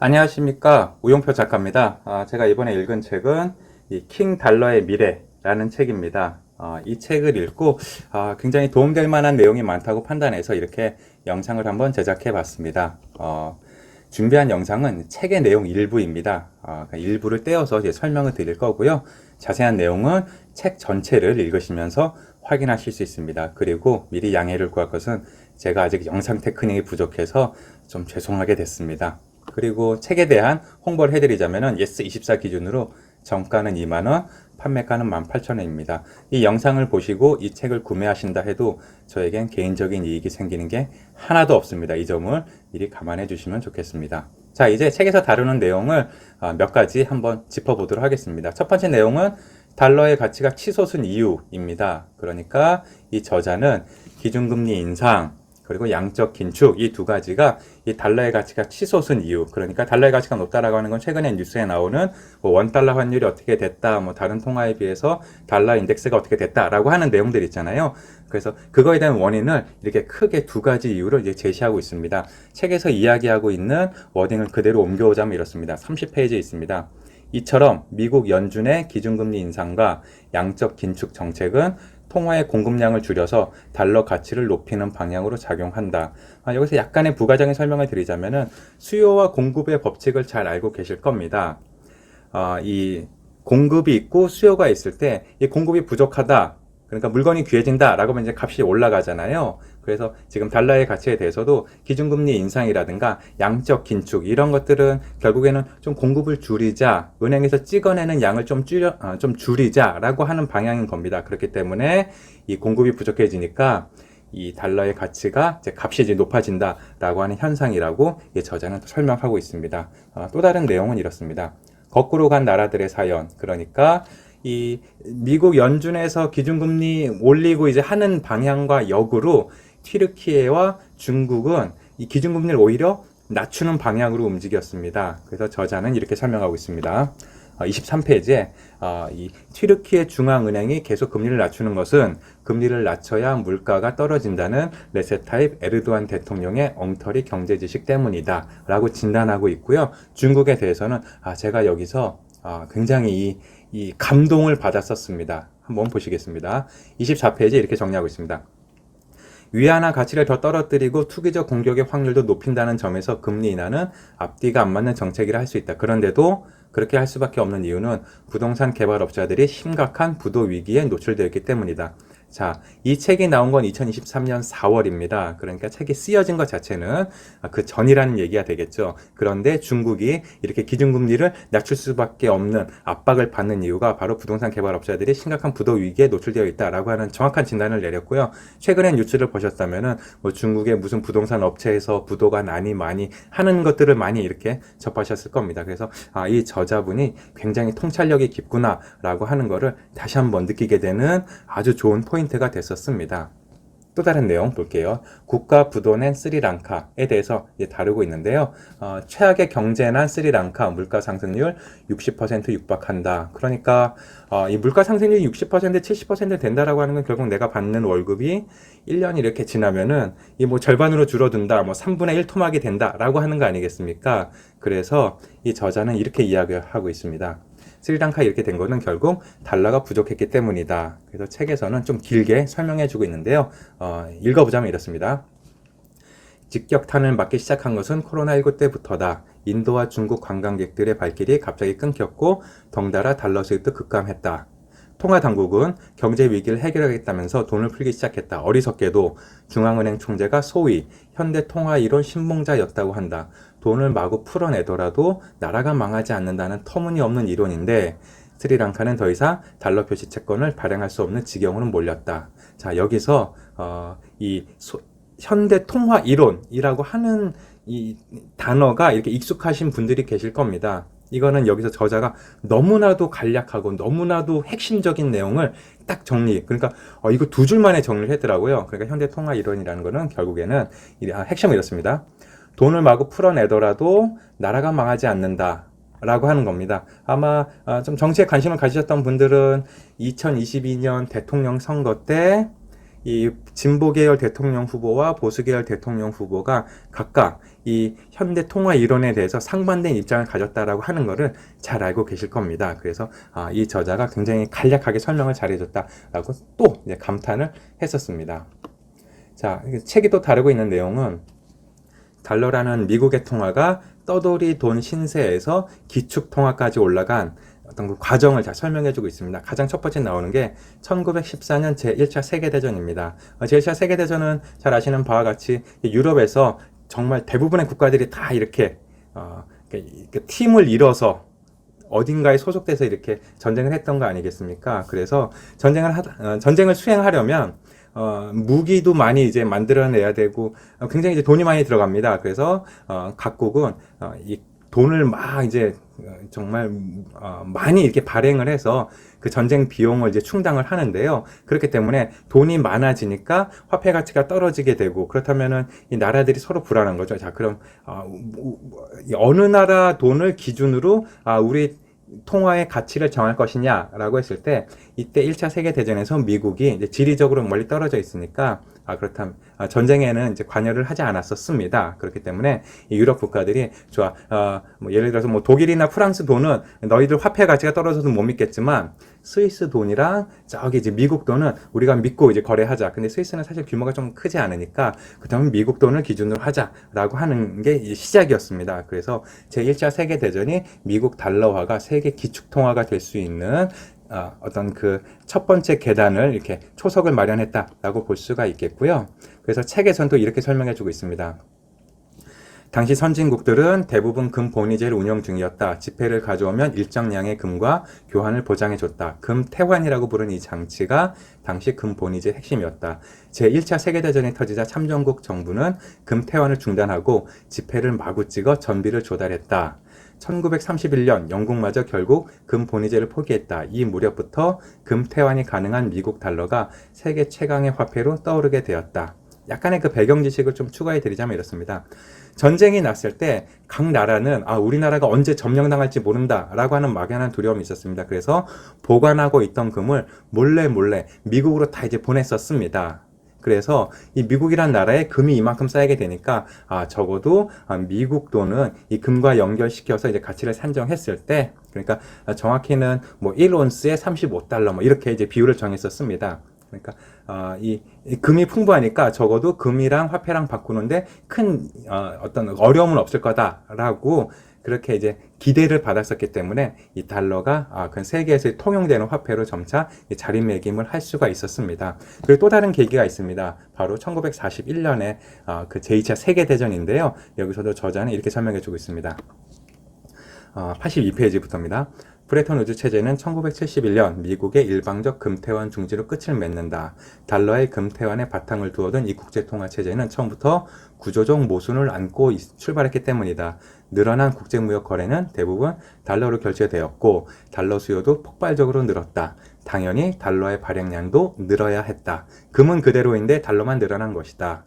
안녕하십니까. 우용표 작가입니다. 제가 이번에 읽은 책은 이 킹 달러의 미래라는 책입니다. 이 책을 읽고 굉장히 도움될 만한 내용이 많다고 판단해서 이렇게 영상을 한번 제작해 봤습니다. 준비한 영상은 책의 내용 일부입니다. 그러니까 일부를 떼어서 이제 설명을 드릴 거고요. 자세한 내용은 책 전체를 읽으시면서 확인하실 수 있습니다. 그리고 미리 양해를 구할 것은 제가 아직 영상 테크닉이 부족해서 좀 죄송하게 됐습니다. 그리고 책에 대한 홍보를 해드리자면은 예스24 기준으로 정가는 2만원, 판매가는 18,000원입니다. 이 영상을 보시고 이 책을 구매하신다 해도 저에겐 개인적인 이익이 생기는 게 하나도 없습니다. 이 점을 미리 감안해 주시면 좋겠습니다. 자, 이제 책에서 다루는 내용을 몇 가지 한번 짚어보도록 하겠습니다. 첫 번째 내용은 달러의 가치가 치솟은 이유입니다. 그러니까 이 저자는 기준금리 인상, 그리고 양적 긴축, 이 두 가지가 이 달러의 가치가 치솟은 이유, 그러니까 달러의 가치가 높다라고 하는 건 최근에 뉴스에 나오는 뭐 원달러 환율이 어떻게 됐다, 뭐 다른 통화에 비해서 달러 인덱스가 어떻게 됐다라고 하는 내용들 있잖아요. 그래서 그거에 대한 원인을 이렇게 크게 두 가지 이유를 이제 제시하고 있습니다. 책에서 이야기하고 있는 워딩을 그대로 옮겨오자면 이렇습니다. 30페이지에 있습니다. 이처럼 미국 연준의 기준금리 인상과 양적 긴축 정책은 통화의 공급량을 줄여서 달러 가치를 높이는 방향으로 작용한다. 여기서 약간의 부가적인 설명을 드리자면은 수요와 공급의 법칙을 잘 알고 계실 겁니다. 이 공급이 있고 수요가 있을 때 이 공급이 부족하다. 그러니까 물건이 귀해진다 라고 하면 이제 값이 올라가잖아요. 그래서 지금 달러의 가치에 대해서도 기준금리 인상이라든가 양적 긴축 이런 것들은 결국에는 좀 공급을 줄이자, 은행에서 찍어내는 양을 좀 줄이자라고 하는 방향인 겁니다. 그렇기 때문에 이 공급이 부족해지니까 이 달러의 가치가 이제 값이 이제 높아진다라고 하는 현상이라고 이 저자는 설명하고 있습니다. 또 다른 내용은 이렇습니다. 거꾸로 간 나라들의 사연, 그러니까 이 미국 연준에서 기준금리 올리고 이제 하는 방향과 역으로 튀르키예와 중국은 이 기준금리를 오히려 낮추는 방향으로 움직였습니다. 그래서 저자는 이렇게 설명하고 있습니다. 23페이지에 이 튀르키예 중앙은행이 계속 금리를 낮추는 것은 금리를 낮춰야 물가가 떨어진다는 레셋 타입 에르도안 대통령의 엉터리 경제 지식 때문이다 라고 진단하고 있고요. 중국에 대해서는 제가 여기서 굉장히 이 감동을 받았었습니다. 한번 보시겠습니다. 24페이지에 이렇게 정리하고 있습니다. 위안화 가치를 더 떨어뜨리고 투기적 공격의 확률도 높인다는 점에서 금리 인하는 앞뒤가 안 맞는 정책이라 할 수 있다. 그런데도 그렇게 할 수밖에 없는 이유는 부동산 개발업자들이 심각한 부도 위기에 노출되어 있기 때문이다. 자, 이 책이 나온 건 2023년 4월입니다. 그러니까 책이 쓰여진 것 자체는 그 전이라는 얘기가 되겠죠. 그런데 중국이 이렇게 기준금리를 낮출 수밖에 없는 압박을 받는 이유가 바로 부동산 개발업자들이 심각한 부도 위기에 노출되어 있다라고 하는 정확한 진단을 내렸고요. 최근에 뉴스를 보셨다면은 뭐 중국의 무슨 부동산 업체에서 부도가 나니 많이 하는 것들을 많이 이렇게 접하셨을 겁니다. 그래서 이 저자분이 굉장히 통찰력이 깊구나라고 하는 거를 다시 한번 느끼게 되는 아주 좋은 포인트가 됐었습니다. 또 다른 내용 볼게요. 국가 부도낸 스리랑카에 대해서 다루고 있는데요. 최악의 경제난 스리랑카 물가 상승률 60% 육박한다. 그러니까 이 물가 상승률이 60% 70% 된다라고 하는 건 결국 내가 받는 월급이 1년이 이렇게 지나면은 이 뭐 절반으로 줄어든다. 뭐 3분의 1 토막이 된다라고 하는 거 아니겠습니까? 그래서 이 저자는 이렇게 이야기하고 있습니다. 스리랑카 이렇게 된 거는 결국 달러가 부족했기 때문이다. 그래서 책에서는 좀 길게 설명해주고 있는데요. 읽어보자면 이렇습니다. 직격탄을 맞기 시작한 것은 코로나19 때부터다. 인도와 중국 관광객들의 발길이 갑자기 끊겼고 덩달아 달러 수입도 급감했다. 통화당국은 경제 위기를 해결하겠다면서 돈을 풀기 시작했다. 어리석게도 중앙은행 총재가 소위 현대통화이론 신봉자였다고 한다. 돈을 마구 풀어내더라도 나라가 망하지 않는다는 터무니없는 이론인데 스리랑카는 더 이상 달러 표시 채권을 발행할 수 없는 지경으로 몰렸다. 자, 여기서 현대통화이론이라고 하는 이 단어가 이렇게 익숙하신 분들이 계실 겁니다. 이거는 여기서 저자가 너무나도 간략하고 너무나도 핵심적인 내용을 딱 그러니까 이거 두 줄만에 정리를 했더라고요. 그러니까 현대통화이론이라는 거는 결국에는 핵심은 이렇습니다. 돈을 마구 풀어내더라도 나라가 망하지 않는다. 라고 하는 겁니다. 아마 좀 정치에 관심을 가지셨던 분들은 2022년 대통령 선거 때 이 진보 계열 대통령 후보와 보수 계열 대통령 후보가 각각 이 현대 통화 이론에 대해서 상반된 입장을 가졌다라고 하는 것을 잘 알고 계실 겁니다. 그래서 이 저자가 굉장히 간략하게 설명을 잘해줬다라고 또 이제 감탄을 했었습니다. 자, 책이 또 다루고 있는 내용은 달러라는 미국의 통화가 떠돌이 돈 신세에서 기축 통화까지 올라간 어떤 그 과정을 잘 설명해주고 있습니다. 가장 첫 번째 나오는 게 1914년 제1차 세계대전입니다. 제1차 세계대전은 잘 아시는 바와 같이 유럽에서 정말 대부분의 국가들이 다 이렇게 팀을 이뤄서 어딘가에 소속돼서 이렇게 전쟁을 했던 거 아니겠습니까? 그래서 전쟁을 수행하려면 무기도 많이 이제 만들어내야 되고 굉장히 이제 돈이 많이 들어갑니다. 그래서 각국은 이 돈을 막 이제 정말 많이 이렇게 발행을 해서 그 전쟁 비용을 이제 충당을 하는데요. 그렇기 때문에 돈이 많아지니까 화폐 가치가 떨어지게 되고, 그렇다면은 이 나라들이 서로 불안한 거죠. 자, 그럼 어느 나라 돈을 기준으로 우리 통화의 가치를 정할 것이냐라고 했을 때, 이때 1차 세계대전에서 미국이 이제 지리적으로 멀리 떨어져 있으니까 그렇다면 전쟁에는 이제 관여를 하지 않았었습니다. 그렇기 때문에 이 유럽 국가들이 좋아, 뭐 예를 들어서 뭐 독일이나 프랑스 돈은 너희들 화폐 가치가 떨어져서 못 믿겠지만 스위스 돈이랑 저기 이제 미국 돈은 우리가 믿고 이제 거래하자. 근데 스위스는 사실 규모가 좀 크지 않으니까 그다음에 미국 돈을 기준으로 하자라고 하는 게 시작이었습니다. 그래서 제1차 세계 대전이 미국 달러화가 세계 기축 통화가 될 수 있는 어떤 그 첫 번째 계단을 이렇게 초석을 마련했다라고 볼 수가 있겠고요. 그래서 책에선 또 이렇게 설명해 주고 있습니다. 당시 선진국들은 대부분 금 본위제를 운영 중이었다. 지폐를 가져오면 일정량의 금과 교환을 보장해줬다. 금 태환이라고 부르는 이 장치가 당시 금 본위제의 핵심이었다. 제1차 세계대전이 터지자 참전국 정부는 금 태환을 중단하고 지폐를 마구 찍어 전비를 조달했다. 1931년 영국마저 결국 금 본위제를 포기했다. 이 무렵부터 금 태환이 가능한 미국 달러가 세계 최강의 화폐로 떠오르게 되었다. 약간의 그 배경 지식을 좀 추가해 드리자면 이렇습니다. 전쟁이 났을 때 각 나라는 우리나라가 언제 점령당할지 모른다라고 하는 막연한 두려움이 있었습니다. 그래서 보관하고 있던 금을 몰래 미국으로 다 이제 보냈었습니다. 그래서 이 미국이란 나라에 금이 이만큼 쌓이게 되니까 적어도 미국 돈은 이 금과 연결시켜서 이제 가치를 산정했을 때, 그러니까 정확히는 뭐 1온스에 35달러 뭐 이렇게 이제 비율을 정했었습니다. 그러니까 이 금이 풍부하니까 적어도 금이랑 화폐랑 바꾸는데 큰 어떤 어려움은 없을 거다라고 그렇게 이제 기대를 받았었기 때문에 이 달러가 그 세계에서 통용되는 화폐로 점차 자리매김을 할 수가 있었습니다. 그리고 또 다른 계기가 있습니다. 바로 1941년에 그 제2차 세계대전인데요. 여기서도 저자는 이렇게 설명해주고 있습니다. 82페이지부터입니다. 브레턴 우즈 체제는 1971년 미국의 일방적 금태환 중지로 끝을 맺는다. 달러의 금태환에 바탕을 두어둔 이 국제통화 체제는 처음부터 구조적 모순을 안고 출발했기 때문이다. 늘어난 국제무역 거래는 대부분 달러로 결제되었고 달러 수요도 폭발적으로 늘었다. 당연히 달러의 발행량도 늘어야 했다. 금은 그대로인데 달러만 늘어난 것이다.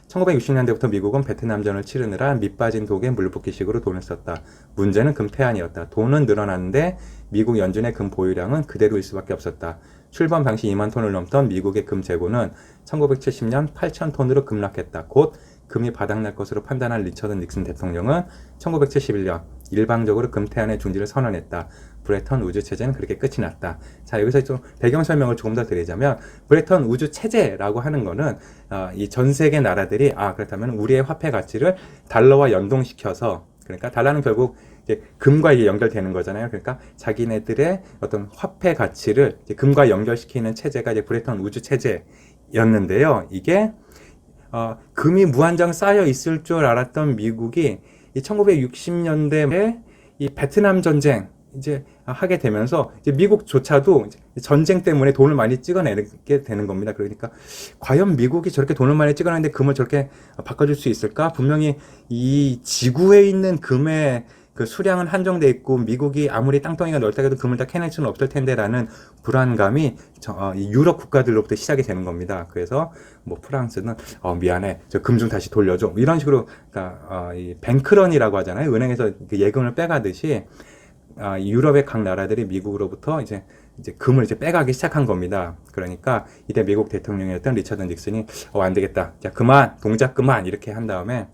1960년대부터 미국은 베트남전을 치르느라 밑빠진 독에 물 붓기식으로 돈을 썼다. 문제는 금태환이었다. 돈은 늘어났는데 미국 연준의 금 보유량은 그대로일 수밖에 없었다. 출범 당시 2만 톤을 넘던 미국의 금 재고는 1970년 8천 톤으로 급락했다. 곧 금이 바닥날 것으로 판단한 리처드 닉슨 대통령은 1971년 일방적으로 금태환의 중지를 선언했다. 브레턴 우즈 체제는 그렇게 끝이 났다. 자, 여기서 좀 배경 설명을 조금 더 드리자면 브레턴 우즈 체제라고 하는 거는 이 전 세계 나라들이 그렇다면 우리의 화폐 가치를 달러와 연동시켜서, 그러니까 달러는 결국 이제 금과 이게 연결되는 거잖아요. 그러니까 자기네들의 어떤 화폐 가치를 이제 금과 연결시키는 체제가 이제 브레턴 우즈 체제였는데요. 이게 금이 무한정 쌓여 있을 줄 알았던 미국이 이 1960년대에 이 베트남 전쟁 이제 하게 되면서 이제 미국조차도 이제 전쟁 때문에 돈을 많이 찍어내게 되는 겁니다. 그러니까 과연 미국이 저렇게 돈을 많이 찍어내는데 금을 저렇게 바꿔줄 수 있을까? 분명히 이 지구에 있는 금의 그 수량은 한정돼 있고 미국이 아무리 땅덩이가 넓다 해도 금을 다 캐낼 수는 없을 텐데라는 불안감이 유럽 국가들로부터 시작이 되는 겁니다. 그래서 뭐 프랑스는 미안해, 저 금 좀 다시 돌려줘, 이런 식으로, 그러니까 이 뱅크런이라고 하잖아요. 은행에서 그 예금을 빼가듯이 유럽의 각 나라들이 미국으로부터 이제 이제 금을 이제 빼가기 시작한 겁니다. 그러니까 이때 미국 대통령이었던 리처드 닉슨이 안 되겠다. 자, 그만, 동작 그만 이렇게 한 다음에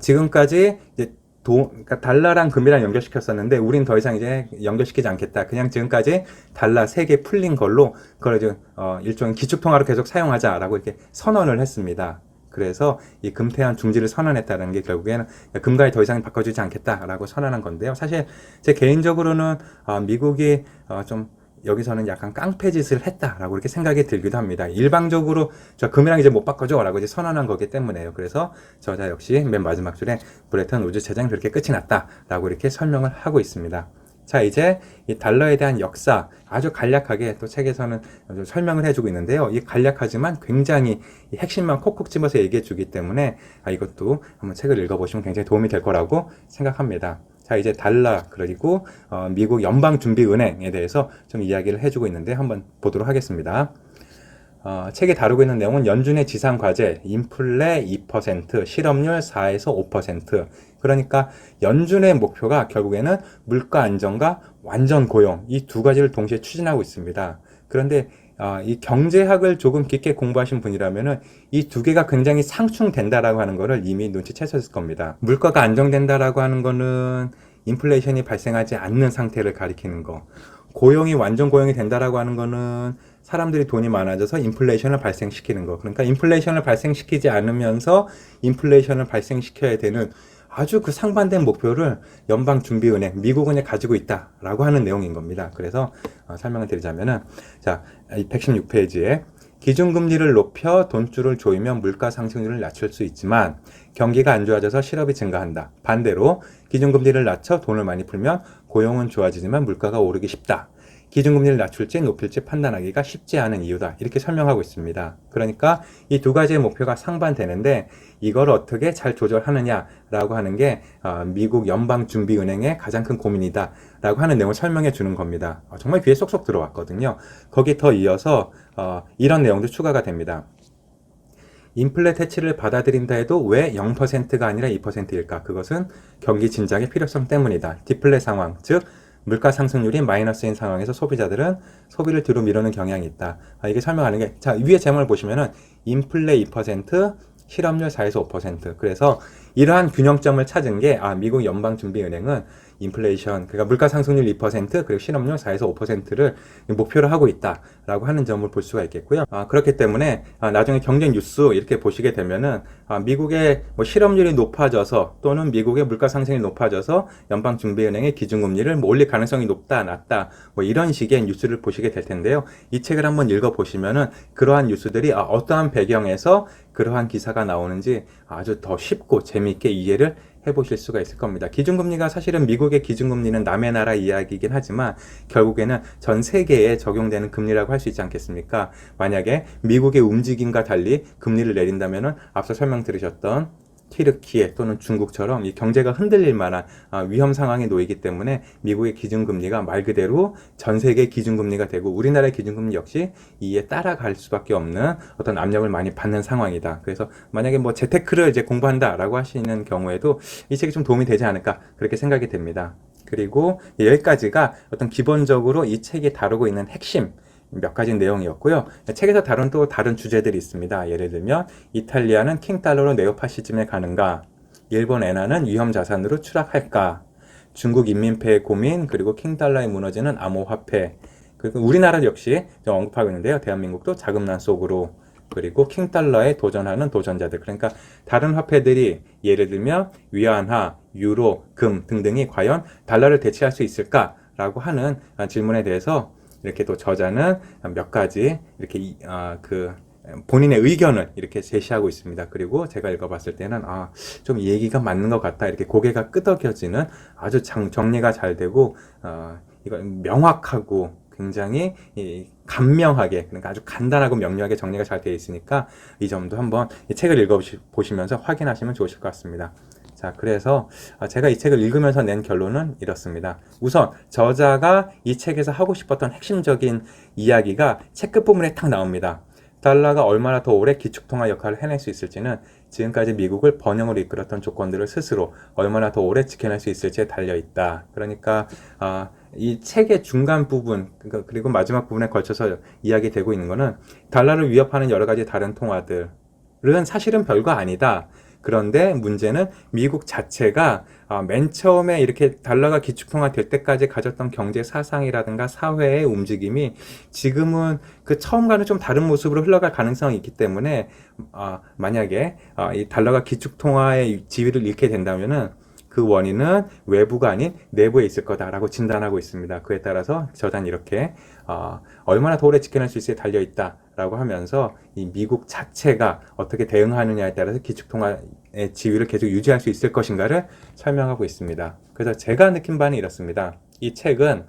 지금까지 이제 그러니까 달러랑 금이랑 연결시켰었는데 우린 더 이상 이제 연결시키지 않겠다. 그냥 지금까지 달러 3개 풀린 걸로 그걸 이제 일종의 기축통화로 계속 사용하자라고 이렇게 선언을 했습니다. 그래서 이 금태환 중지를 선언했다는 게 결국에는 금과에 더 이상 바꿔주지 않겠다라고 선언한 건데요. 사실 제 개인적으로는 미국이 좀 여기서는 약간 깡패짓을 했다라고 이렇게 생각이 들기도 합니다. 일방적으로 저 금이랑 이제 못 바꿔줘라고 이제 선언한 거기 때문에요. 그래서 저자 역시 맨 마지막 줄에 브레튼 우즈 제정이 그렇게 끝이 났다라고 이렇게 설명을 하고 있습니다. 자, 이제 이 달러에 대한 역사 아주 간략하게 또 책에서는 설명을 해주고 있는데요. 이 간략하지만 굉장히 이 핵심만 콕콕 집어서 얘기해 주기 때문에 이것도 한번 책을 읽어보시면 굉장히 도움이 될 거라고 생각합니다. 자, 이제 달러 그리고 미국 연방준비은행에 대해서 좀 이야기를 해주고 있는데 한번 보도록 하겠습니다. 책에 다루고 있는 내용은 연준의 지상과제, 인플레 2%, 실업률 4에서 5%. 그러니까 연준의 목표가 결국에는 물가 안정과 완전 고용 이 두 가지를 동시에 추진하고 있습니다. 그런데 이 경제학을 조금 깊게 공부하신 분이라면은 이 두 개가 굉장히 상충된다라고 하는 거를 이미 눈치채셨을 겁니다. 물가가 안정된다라고 하는 거는 인플레이션이 발생하지 않는 상태를 가리키는 거. 고용이 완전 고용이 된다라고 하는 거는 사람들이 돈이 많아져서 인플레이션을 발생시키는 거. 그러니까 인플레이션을 발생시키지 않으면서 인플레이션을 발생시켜야 되는 아주 그 상반된 목표를 연방준비은행, 미국은행이 가지고 있다라고 하는 내용인 겁니다. 그래서 설명을 드리자면은 자, 116페이지에 기준금리를 높여 돈줄을 조이면 물가 상승률을 낮출 수 있지만 경기가 안 좋아져서 실업이 증가한다. 반대로 기준금리를 낮춰 돈을 많이 풀면 고용은 좋아지지만 물가가 오르기 쉽다. 기준금리를 낮출지 높일지 판단하기가 쉽지 않은 이유다. 이렇게 설명하고 있습니다. 그러니까 이 두 가지의 목표가 상반되는데 이걸 어떻게 잘 조절하느냐라고 하는 게 미국 연방준비은행의 가장 큰 고민이다 라고 하는 내용을 설명해 주는 겁니다. 정말 귀에 쏙쏙 들어왔거든요. 거기 더 이어서 이런 내용도 추가가 됩니다. 인플레 퇴치를 받아들인다 해도 왜 0%가 아니라 2%일까? 그것은 경기 진작의 필요성 때문이다. 디플레 상황, 즉 물가 상승률이 마이너스인 상황에서 소비자들은 소비를 뒤로 미루는 경향이 있다. 이게 설명하는 게, 자, 위에 제목을 보시면은 인플레 2%, 실업률 4에서 5%. 그래서 이러한 균형점을 찾은 게 미국 연방준비은행은 인플레이션, 그러니까 물가 상승률 2% 그리고 실업률 4에서 5%를 목표로 하고 있다라고 하는 점을 볼 수가 있겠고요. 그렇기 때문에 나중에 경제 뉴스 이렇게 보시게 되면은 미국의 뭐 실업률이 높아져서 또는 미국의 물가 상승이 높아져서 연방준비은행의 기준금리를 뭐 올릴 가능성이 높다, 낮다 뭐 이런 식의 뉴스를 보시게 될 텐데요. 이 책을 한번 읽어보시면은 그러한 뉴스들이 어떠한 배경에서 그러한 기사가 나오는지 아주 더 쉽고 재미있게 이해를 해보실 수가 있을 겁니다. 기준금리가 사실은 미국의 기준금리는 남의 나라 이야기이긴 하지만 결국에는 전 세계에 적용되는 금리라고 할 수 있지 않겠습니까? 만약에 미국의 움직임과 달리 금리를 내린다면은 앞서 설명 들으셨던 튀르키예 또는 중국처럼 이 경제가 흔들릴 만한 위험 상황에 놓이기 때문에 미국의 기준금리가 말 그대로 전 세계 기준금리가 되고 우리나라의 기준금리 역시 이에 따라갈 수밖에 없는 어떤 압력을 많이 받는 상황이다. 그래서 만약에 뭐 재테크를 이제 공부한다라고 하시는 경우에도 이 책이 좀 도움이 되지 않을까 그렇게 생각이 됩니다. 그리고 여기까지가 어떤 기본적으로 이 책이 다루고 있는 핵심 몇 가지 내용이었고요. 책에서 다룬 또 다른 주제들이 있습니다. 예를 들면 이탈리아는 킹달러로 네오파시즘에 가는가, 일본 엔화는 위험자산으로 추락할까, 중국 인민폐의 고민, 그리고 킹달러에 무너지는 암호화폐, 그리고 우리나라 역시 좀 언급하고 있는데요. 대한민국도 자금난 속으로, 그리고 킹달러에 도전하는 도전자들. 그러니까 다른 화폐들이 예를 들면 위안화, 유로, 금 등등이 과연 달러를 대체할 수 있을까라고 하는 질문에 대해서 이렇게 또 저자는 몇 가지 이렇게 본인의 의견을 이렇게 제시하고 있습니다. 그리고 제가 읽어봤을 때는 좀 이 얘기가 맞는 것 같다. 이렇게 고개가 끄덕여지는 아주 정리가 잘 되고 이거 명확하고 굉장히 간명하게 그러니까 아주 간단하고 명료하게 정리가 잘 되어 있으니까 이 점도 한번 이 책을 읽어보시면서 확인하시면 좋으실 것 같습니다. 자, 그래서 제가 이 책을 읽으면서 낸 결론은 이렇습니다. 우선 저자가 이 책에서 하고 싶었던 핵심적인 이야기가 책 끝부분에 탁 나옵니다. 달러가 얼마나 더 오래 기축통화 역할을 해낼 수 있을지는 지금까지 미국을 번영으로 이끌었던 조건들을 스스로 얼마나 더 오래 지켜낼 수 있을지에 달려있다. 그러니까 이 책의 중간 부분, 그리고 마지막 부분에 걸쳐서 이야기되고 있는 거는 달러를 위협하는 여러 가지 다른 통화들은 사실은 별거 아니다. 그런데 문제는 미국 자체가 맨 처음에 이렇게 달러가 기축통화 될 때까지 가졌던 경제 사상이라든가 사회의 움직임이 지금은 그 처음과는 좀 다른 모습으로 흘러갈 가능성이 있기 때문에 만약에 이 달러가 기축통화의 지위를 잃게 된다면은 그 원인은 외부가 아닌 내부에 있을 거다라고 진단하고 있습니다. 그에 따라서 저자는 이렇게 얼마나 더 오래 지켜낼 수 있을지에 달려 있다라고 하면서 이 미국 자체가 어떻게 대응하느냐에 따라서 기축통화의 지위를 계속 유지할 수 있을 것인가를 설명하고 있습니다. 그래서 제가 느낀 바는 이렇습니다. 이 책은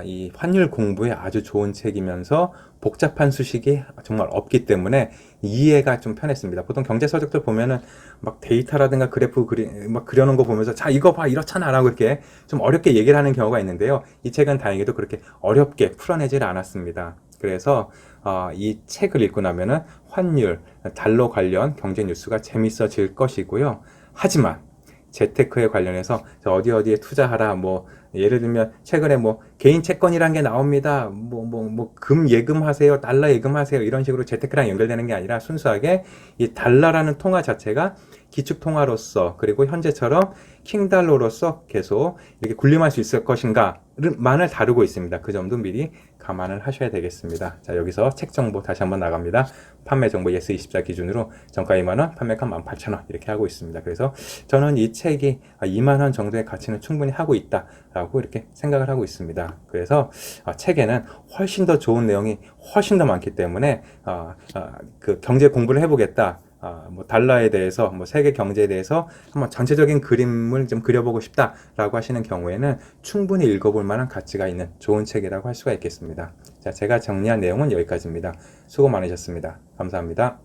이 환율 공부에 아주 좋은 책이면서 복잡한 수식이 정말 없기 때문에 이해가 좀 편했습니다. 보통 경제 서적들 보면은 막 데이터라든가 그래프 막 그려놓은 거 보면서 자 이거 봐 이렇잖아 라고 이렇게 좀 어렵게 얘기를 하는 경우가 있는데요. 이 책은 다행히도 그렇게 어렵게 풀어내질 않았습니다. 그래서 이 책을 읽고 나면은 환율, 달러 관련 경제 뉴스가 재밌어질 것이고요. 하지만 재테크에 관련해서 어디에 투자하라 뭐 예를 들면 최근에 뭐 개인 채권이란 게 나옵니다. 금 예금하세요, 달러 예금하세요 이런 식으로 재테크랑 연결되는 게 아니라 순수하게 이 달러라는 통화 자체가 기축 통화로서 그리고 현재처럼 킹달러로서 계속 이렇게 군림할 수 있을 것인가만을 다루고 있습니다. 그 점도 미리 감안을 하셔야 되겠습니다. 자, 여기서 책 정보 다시 한번 나갑니다. 판매 정보 예스24 기준으로 정가 2만원, 판매가 18,000원 이렇게 하고 있습니다. 그래서 저는 이 책이 2만원 정도의 가치는 충분히 하고 있다라고 이렇게 생각을 하고 있습니다. 그래서 책에는 훨씬 더 좋은 내용이 훨씬 더 많기 때문에 그 경제 공부를 해보겠다. 뭐 달러에 대해서 뭐 세계 경제에 대해서 한번 전체적인 그림을 좀 그려보고 싶다라고 하시는 경우에는 충분히 읽어볼 만한 가치가 있는 좋은 책이라고 할 수가 있겠습니다. 자, 제가 정리한 내용은 여기까지입니다. 수고 많으셨습니다. 감사합니다.